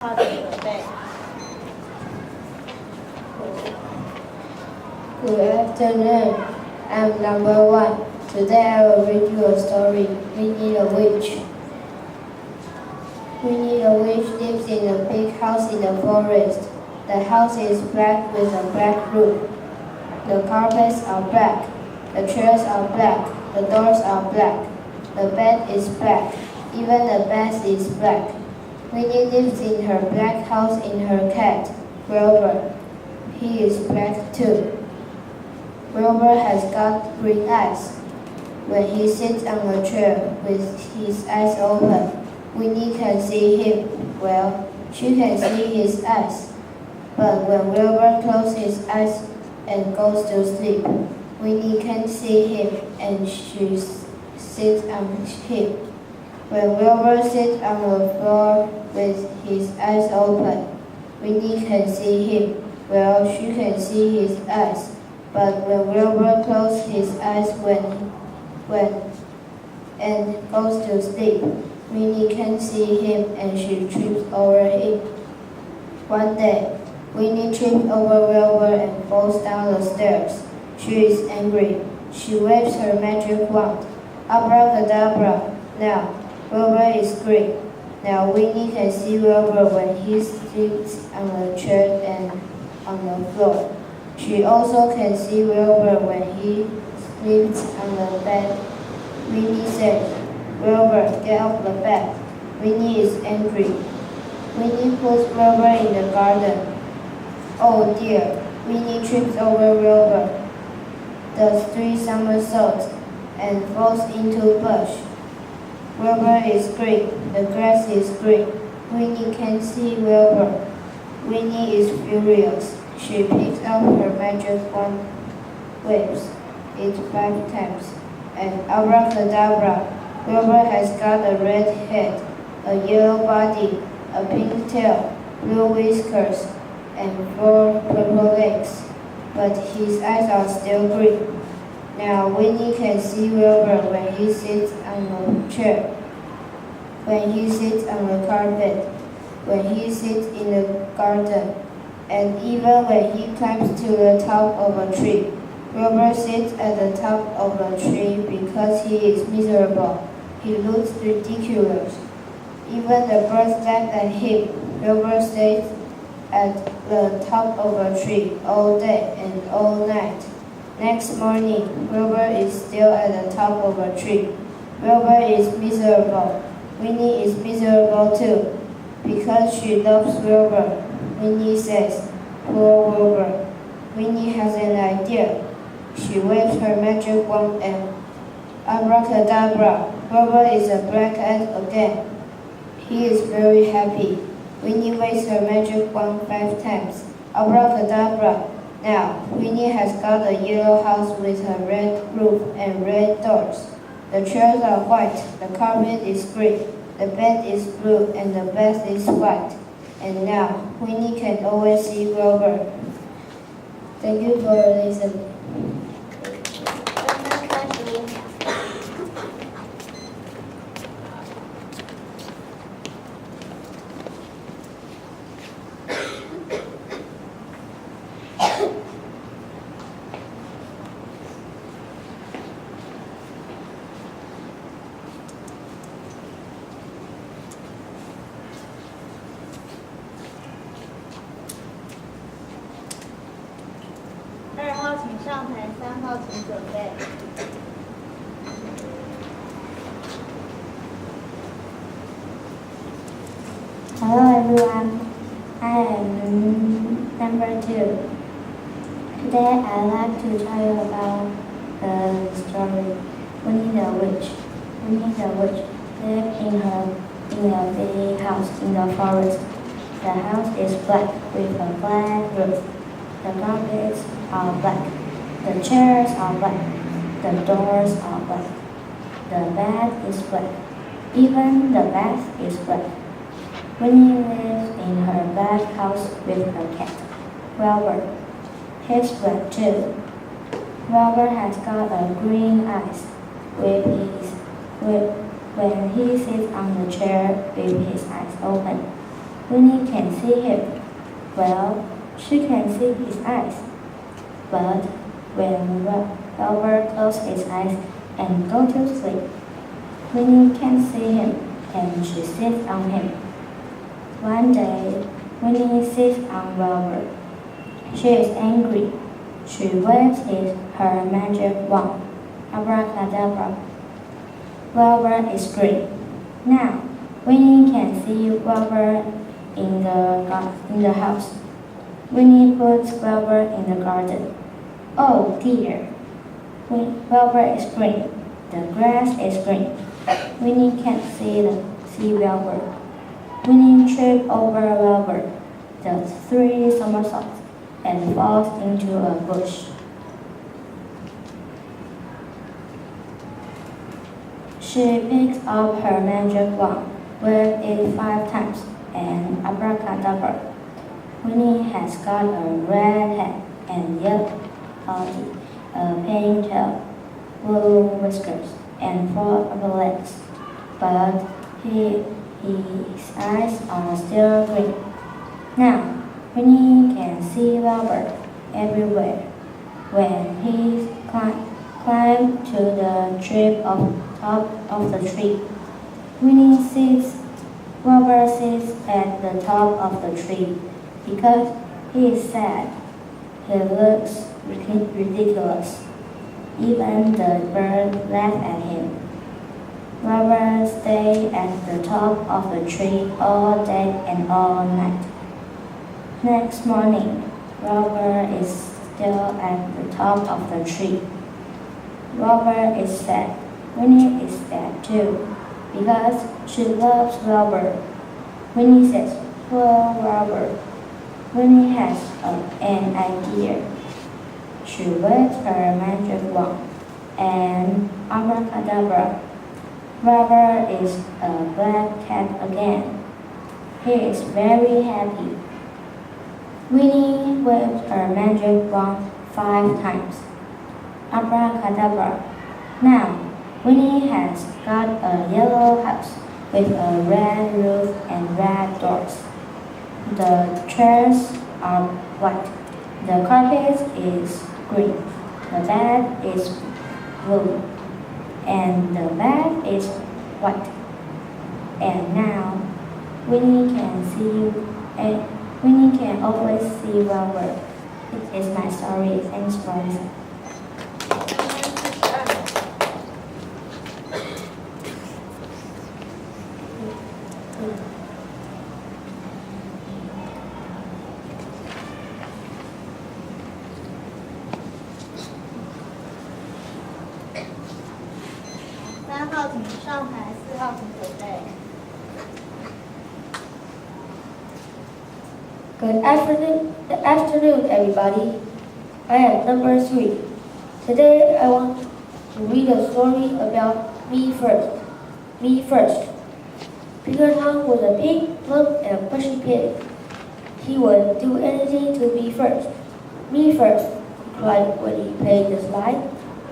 好的准备。Good afternoon. I'm number 1. Today I will read you a story. Winnie the Witch. Winnie the Witch lives in a big house in the forest. The house is black with a black roof. The carpets are black. The chairs are black. The doors are black. The bed is black. Even the bed is black. Winnie lives in her black house in her cat, Wilbur. He is black too. Wilbur has got green eyes. When he sits on a chair with his eyes open, Winnie can see him. Well, she can see his eyes. But when Wilbur closes his eyes and goes to sleep, Winnie can't see him and she sits on him. When Wilbur sits on the floor with his eyes open, Winnie can see him. Well, she can see his eyes. But when Wilbur closes his eyes and goes to sleep, Winnie can't see him and she trips over him. One day, Winnie trips over Wilbur and falls down the stairs. She is angry. She waves her magic wand. Abracadabra! Now, Wilbur is green. Now Winnie can see Wilbur when he sits on the chair and on the floor. She also can see Wilbur when he sleeps on the bed. Winnie says, "Wilbur, get off the bed." Winnie is angry. Winnie puts Wilbur in the garden. Oh dear, Winnie trips over Wilbur, does 3 somersaults, and falls into a bush. Wilbur is green. The grass is green. Winnie can't see Wilbur. Winnie is furious. She picks up her magic wand, waves it 5 times, and abracadabra! Wilbur has got a red head, a yellow body, a pink tail, blue whiskers, and 4 purple legs. But his eyes are still green. Now Winnie can see Wilbur when he sits on the chair, when he sits on the carpet, when he sits in the garden, and even when he climbs to the top of a tree. Wilbur sits at the top of a tree because he is miserable. He looks ridiculous. Even the birds laugh at him. Wilbur stays at the top of a tree all day and all night. Next morning, Wilbur is still at the top of a tree. Wilbur is miserable. Winnie is miserable too, because she loves Wilbur. Winnie says, "Poor Wilbur." Winnie has an idea. She waves her magic wand and abracadabra! Wilbur is a black cat again. He is very happy. Winnie waves her magic wand 5 times. Abracadabra! Now, Winnie has got a yellow house with a red roof and red doors. The chairs are white, the carpet is green, the bed is blue, and the bed is white. And now, Winnie can always see Wilbur. Thank you for listening. 2号请上台，3号请准备。Hello everyone, I am number 2. Today I'd like to tell you about the story Winnie the Witch. Winnie the Witch lived in a big house in the forest. The house is black with a black roof. The carpets are black. The chairs are black. The doors are black. The bed is black. Even the bed is black. Winnie lives in her black house with her cat, Wilbur. He's black too. Wilbur has got a green eyes when he sits on the chair with his eyes open. Winnie can see him. Well, she can see his eyes. But when Wilbur closes his eyes and goes to sleep, Winnie can see him, and she sits on him. One day, Winnie sits on Wilbur. She is angry. She waves her magic wand. Abracadabra. Wilbur is green. Now, Winnie can see Wilbur in the house. Winnie puts Wilbur in the garden. Oh dear! Wilbur is green. The grass is green. Winnie can't see Wilbur. Winnie trips over Wilbur, does 3 somersaults, and falls into a bush. She picks up her magic wand, waves it 5 times, and abracadabra. Winnie has got a red head and yellow body, a pink tail, blue whiskers, and 4 upper legs. But his eyes are still green. Now, Winnie can see Wilbur everywhere. When he climbs to the top of the tree, Wilbur sits at the top of the tree because he is sad. He looks ridiculous. Even the birds laugh at him. Wilbur stays at the top of the tree all day and all night. Next morning, Wilbur is still at the top of the tree. Wilbur is sad. Winnie is sad too, because she loves Wilbur. Winnie says, "Poor Wilbur." Winnie has an idea. She waves her magic wand, and abracadabra. Wilbur is a black cat again. He is very happy. Winnie waves her magic wand 5 times. Abracadabra. Now, Winnie has got a yellow house with a red roof and red doors. The chairs are white. The carpet is green. The bed is blue. And the bed is white. And now, Winnie can always see Wilbur. It is my story. Thanks for listening. 3号请上台，4号请准备。Good afternoon, everybody. I am number 3. Today I want to read a story about me first. Me first. Peter Tom was a big, plump, and bushy pig. He would do anything to be first. Me first, he cried when he played the slide.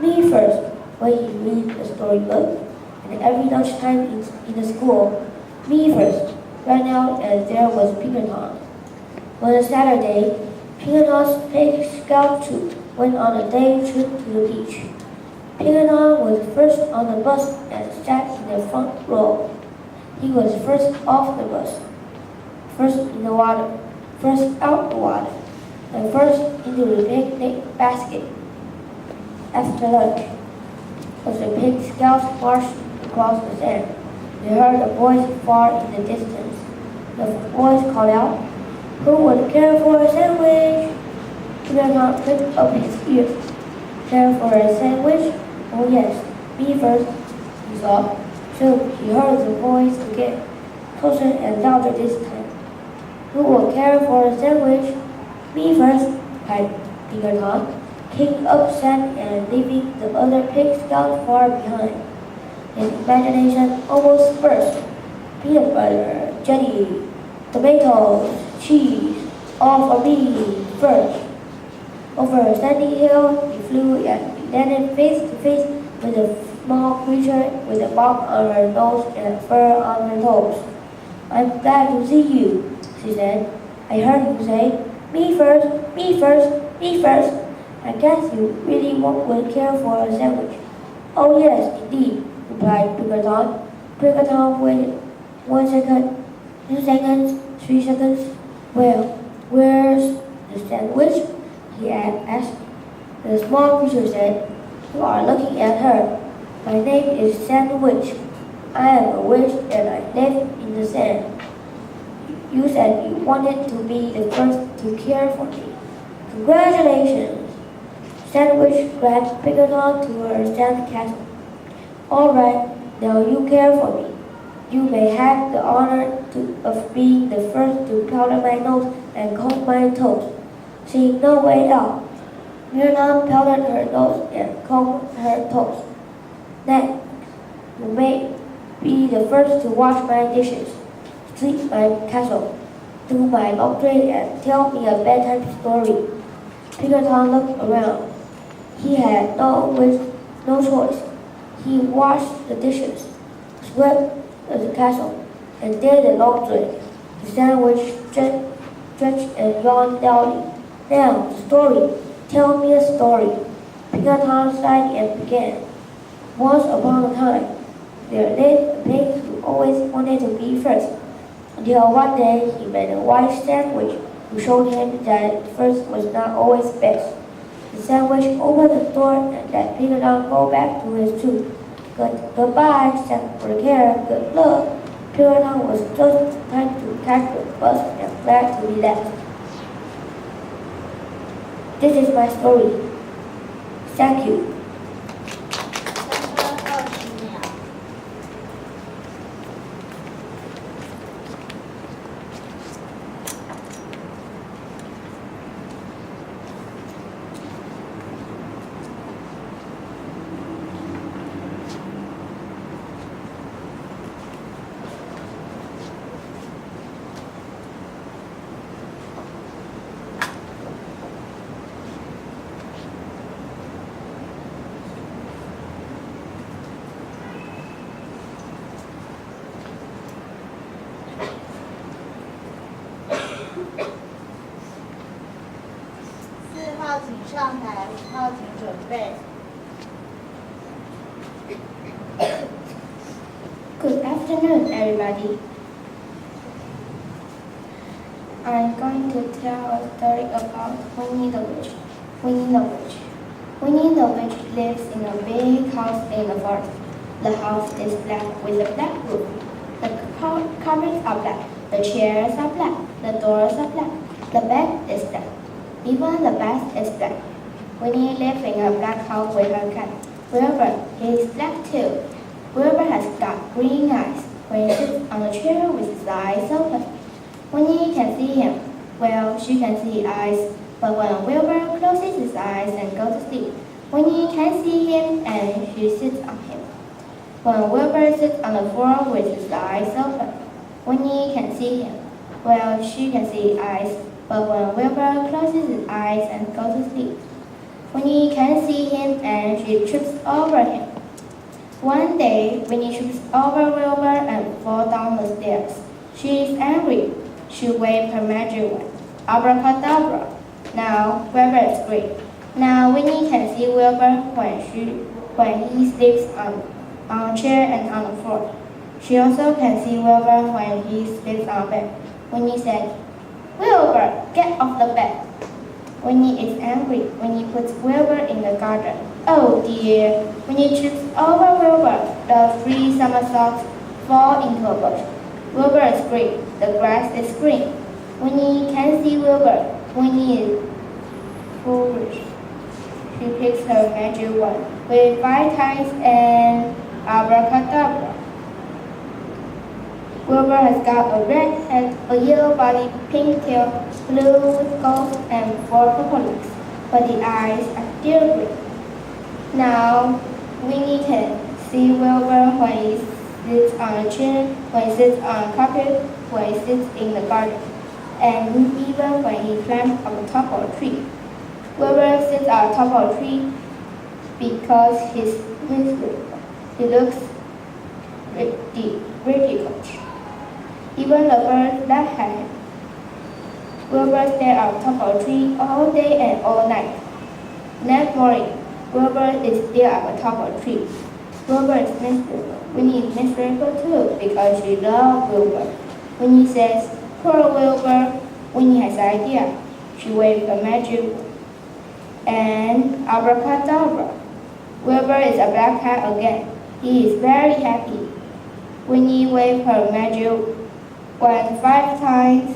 Me first, when he read the storybook. And every lunchtime in the school, me first ran out and there was Peter Tom. On a Saturday, Peter Tom's Pig Scout troop went on a day trip to the beach. Peter Tom was first on the bus and sat in the front row. He was first off the bus, first in the water, first out the water, and first into the picnic basket. After lunch, as the Pig Scouts marched across the sand, they heard a voice far in the distance. The voice called out, "Who would care for a sandwich?" Peter Tom pricked up his ears. Care for a sandwich? Oh yes, me first, he thought. So he heard the voice again, closer and louder this time. "Who will care for a sandwich?" "Me first," cried Peter Tom, kicking up sand and leaving the other Pig Scouts far behind. His imagination almost burst. Peanut butter, jelly, tomatoes, cheese, all for me first. Over a sandy hill he flew and landed face to face with a small creature with a bump on her nose and fur on her toes. "I'm glad to see you," she said. I heard you say, me first, me first, me first. I guess you really would care for a sandwich. Oh yes, indeed, replied Pickerton. Pickerton waited 1 second, 2 seconds, 3 seconds. Well, where's the sandwich? He asked. The small creature said, you are looking at her. My name is Sandwich. I am a witch and I live in the sand. You said you wanted to be the first to care for me. Congratulations! Sandwich grabbed Pickerton to her sand castle. All right, now you care for me. You may have the honor of being the first to powder my nose and comb my toes. Seeing no way out, Myrna powdered her nose and combed her toes. Next, you may be the first to wash my dishes, sweep my castle, do my laundry, and tell me a bedtime story. Pickerton looked around. He had no choice. He washed the dishes, swept the castle, and did the laundry. The sandwich stretched and yawned loudly. Now, the story. Tell me a story. Pickerton sighed and began. Once upon a time, there lived a pig who always wanted to be first, until one day he met a wise sandwich who showed him that first was not always best. The sandwich opened the door and let Pickerton go back to his tube. Goodbye, thanks for the care, good luck. Pickerton was just trying to catch the bus and glad to be left. This is my story. Thank you. 3分20秒。4号请上台，5号请准备。Good afternoon, everybody. I'm going to tell a story about Winnie the Witch. Winnie the Witch. Winnie the Witch lives in a big house in the forest. The house is black with a black roof. The covers are black. The chairs are black. The doors are black. The bed is black. Even the bath is black. Winnie lives in a black house with her cat. Wilbur, he is black too. Wilbur has got green eyes. When he sits on a chair with his eyes open, Winnie can see him. Well, she can see his eyes, but when Wilbur closes his eyes and goes to sleep, Winnie can see him and she sits on him. When Wilbur sits on the floor with his eyes open, Winnie can see him. Well, she can see his eyes, but when Wilbur closes his eyes and goes to sleep, Winnie can see him and she trips over him. One day, Winnie trips over Wilbur and falls down the stairs. She is angry. She waved her magic wand. Abracadabra. Now, Wilbur is great. Now, Winnie can see Wilbur when he sleeps on a chair and on the floor. She also can see Wilbur when he sleeps on a bed. Winnie said, Wilbur, get off the bed. Winnie is angry. Winnie puts Wilbur in the garden. Oh dear. Winnie trips over Wilbur. The 3 somersaults fall into a bush. Wilbur is great. The grass is green. Winnie can see Wilbur. Winnie is foolish. She picks her magic wand with 5 times and abracadabra. Wilbur has got a red head, a yellow body, pink tail, blue with gold, and 4 purple legs, but the eyes are still green. Now, Winnie can see Wilbur when he sits on a chair, when he sits on a carpet, when he sits in the garden, and even when he climbs on the top of a tree. Wilbur sits on top of a tree because he looks ridiculous. Even the birds laugh at him. Wilbur stayed on top of the tree all day and all night. Next morning, Wilbur is still at the top of the tree. Wilbur is miserable. Winnie is miserable too because she loves Wilbur. Winnie says, "Poor Wilbur." Winnie has an idea. She waves a magic and abracadabra. Wilbur is a black cat again. He is very happy. Winnie waved her magic wand 5 times.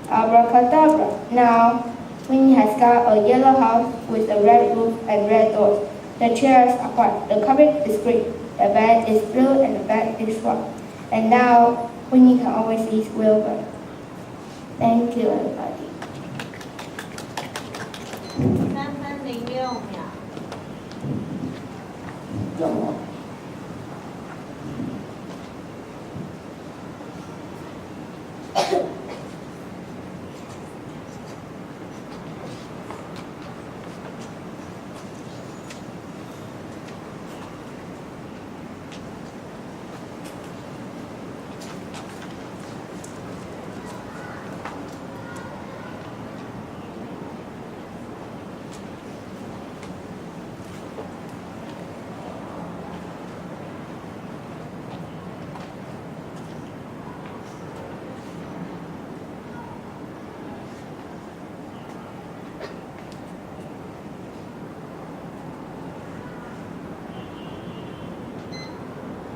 Abracadabra. Now, Winnie has got a yellow house with a red roof and red doors. The chairs are white. The carpet is green. The bed is blue and the bed is white. And now, Winnie can always see Wilbur. Thank you, everybody. 3分06秒。有吗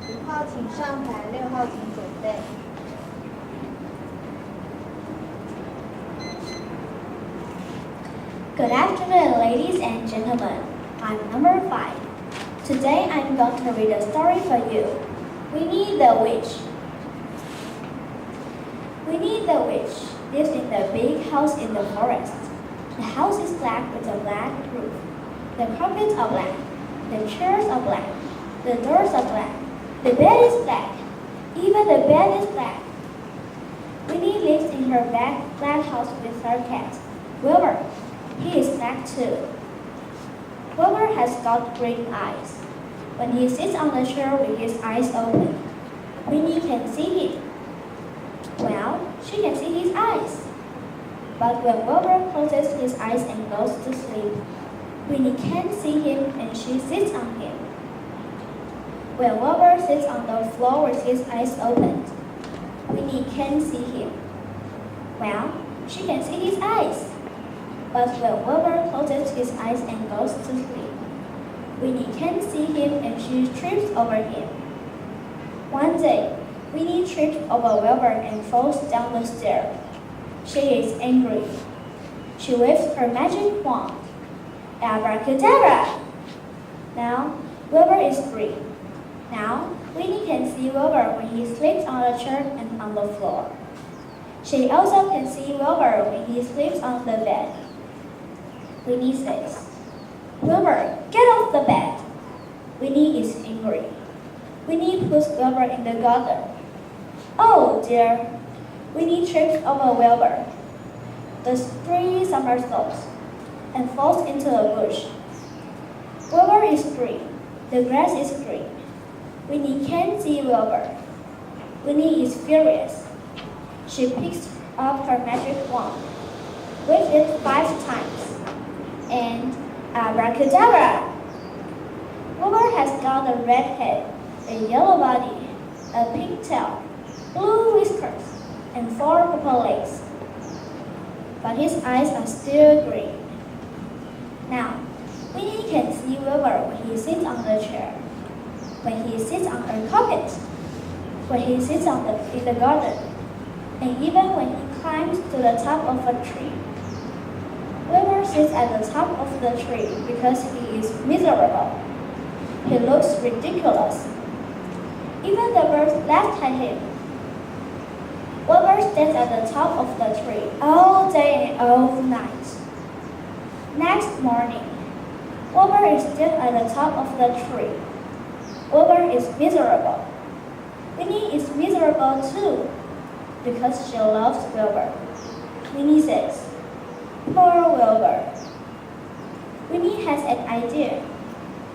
？5号请上台，6号请准备。Good afternoon, ladies and gentlemen. I'm number 5. Today I'm going to read a story for you. Winnie the Witch. Winnie the Witch lives in the big house in the forest. The house is black with a black roof. The carpets are black. The chairs are black. The doors are black. The bed is black. Even the bed is black. Winnie lives in her black house with her cat, Wilbur. He is black too. Wilbur has got green eyes. When he sits on the chair with his eyes open, Winnie can see him. Well, she can see his eyes. But when Wilbur closes his eyes and goes to sleep, Winnie can't see him and she sits on him. When Wilbur sits on the floor with his eyes open, Winnie can't see him. Well, she can see his eyes. But when Wilbur closes his eyes and goes to sleep, Winnie can't see him and she trips over him. One day, Winnie trips over Wilbur and falls down the stairs. She is angry. She waves her magic wand. Abracadabra! Now, Wilbur is free. Now, Winnie can see Wilbur when he sleeps on the chair and on the floor. She also can see Wilbur when he sleeps on the bed. Winnie says, "Wilbur, get off the bed!" Winnie is angry. Winnie puts Wilbur in the gutter. Oh dear! Winnie trips over Wilbur. The tree somersaults and falls into a bush. Wilbur is green. The grass is green. Winnie can't see Wilbur. Winnie is furious. She picks up her magic wand, waves it 5 times, and abracadabra! Wilbur has got a red head, a yellow body, a pink tail, blue whiskers, and 4 purple legs. But his eyes are still green. Now, Winnie can see Wilbur when he sits on the chair, when he sits on a carpet, when he sits in the garden, and even when he climbs to the top of a tree. Wilbur sits at the top of the tree because he is miserable. He looks ridiculous. Even the birds laughed at him. Wilbur stands at the top of the tree all day and all night. Next morning, Wilbur is still at the top of the tree. Wilbur is miserable. Winnie is miserable too, because she loves Wilbur. Winnie says, "Poor Wilbur." Winnie has an idea.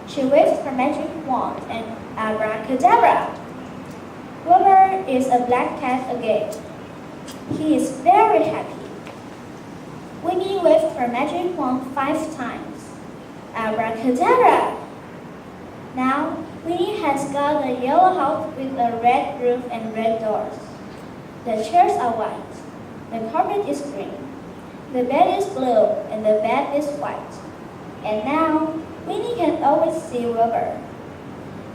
She waves her magic wand and abracadabra. Wilbur is a black cat again. He is very happy. her magic wand 5 times. Abracadabra! Now, Winnie has got a yellow house with a red roof and red doors. The chairs are white. The carpet is green. The bed is blue and the bed is white. And now, Winnie can always see Wilbur.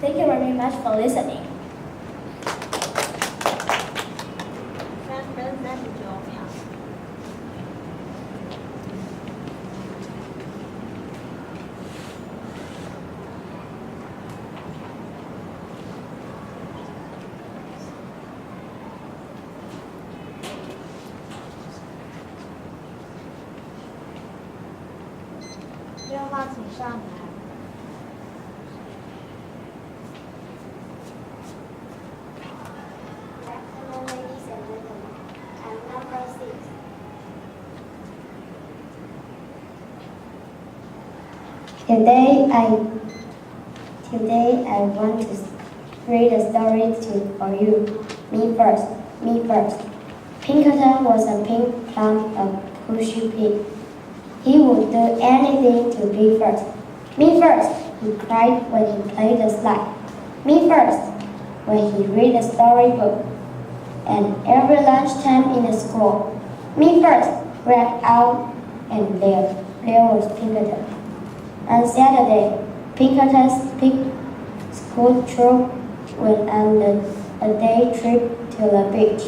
Thank you very much for listening. 3分39秒。6号请上台。Hello, ladies and gentlemen. I'm number 6. Today I want to read a story for you. Me first. Pinkerton was a pink plum, a pushy pig. He would do anything to be first. Me first, he cried when he played the slide. Me first, when he read a storybook. And every lunchtime in the school. Me first, ran out, and there was Pinkerton. On Saturday, Pinkerton's pig school troop went on a day trip to the beach.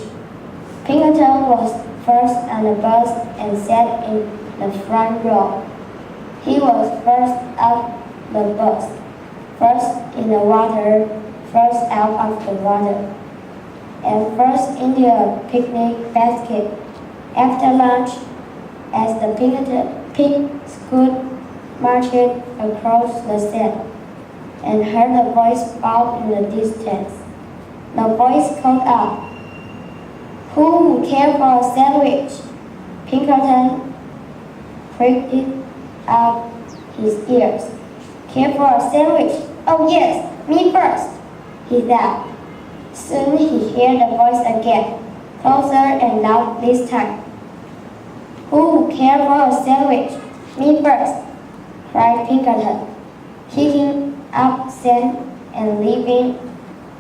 Pinkerton was first on the bus and sat in the front row. He was first up the bus, first in the water, first out of the water, and first into a picnic basket. After lunch, as the pig school marched across the sand, and heard a voice out in the distance. The voice called out, "Who would care for a sandwich?" Pinkerton pricked up his ears. "Care for a sandwich? Oh yes, me first," he thought. Soon he heard the voice again, closer and loud this time. "Who would care for a sandwich? Me first," cried Pinkerton, kicking up sand and leaving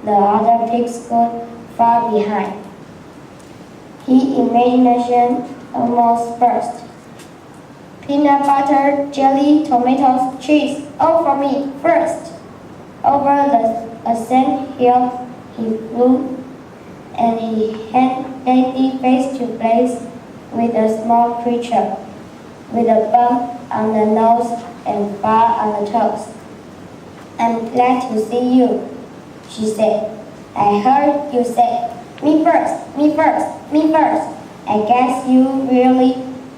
the other pig school far behind. His imagination almost burst. "Peanut butter, jelly, tomatoes, cheese, all for me, first." Over a sand hill he flew, and he had dainty face to face with a small creature, with a bump on the nose and bar on the toes. "I'm glad to see you," she said. "I heard you say, 'Me first, me first, me first.' I guess you really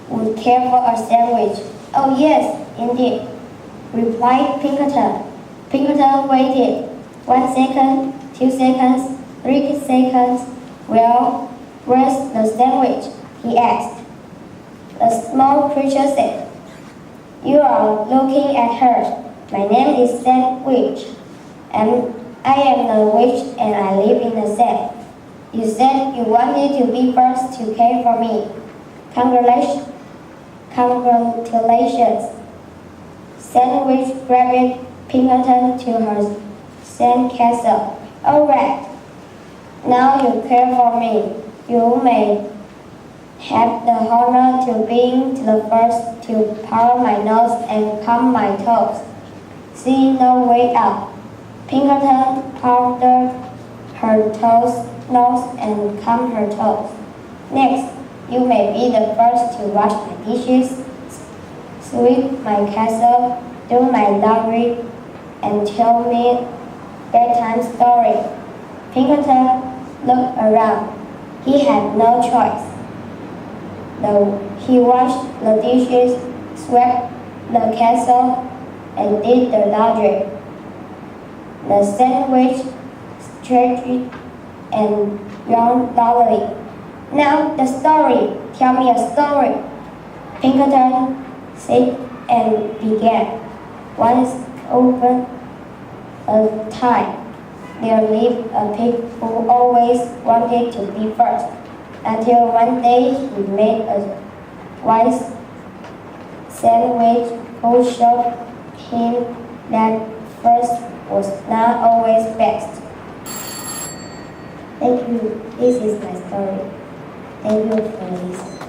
would care for a sandwich." "Oh yes, indeed," replied Pinkerton. Pinkerton waited. 1 second, 2 seconds, 3 seconds. "Well, where's the sandwich?" he asked. The small creature said, "You are looking at her. My name is Sandwich, and I am a witch and I live in the sand. You said you wanted to be first to care for me. Congratulations." Sandwich grabbed Pinkerton to her sand castle. "All right. Now you care for me. You may have the honor to being the first to powder my nose and comb my toes. See no way out." Pinkerton powdered her nose and combed her toes. "Next, you may be the first to wash my dishes, sweep my castle, do my laundry, and tell me bedtime story." Pinkerton looked around. He had no choice. He washed the dishes, swept the castle, and did the laundry. The sandwich stretched and yawned loudly. "Now the story. Tell me a story." Pinkerton said and began. Once upon a time, there lived a pig who always wanted to be first, until one day he made a wise sandwich who showed him that first was not always best. Thank you. This is my story. Thank you for listening.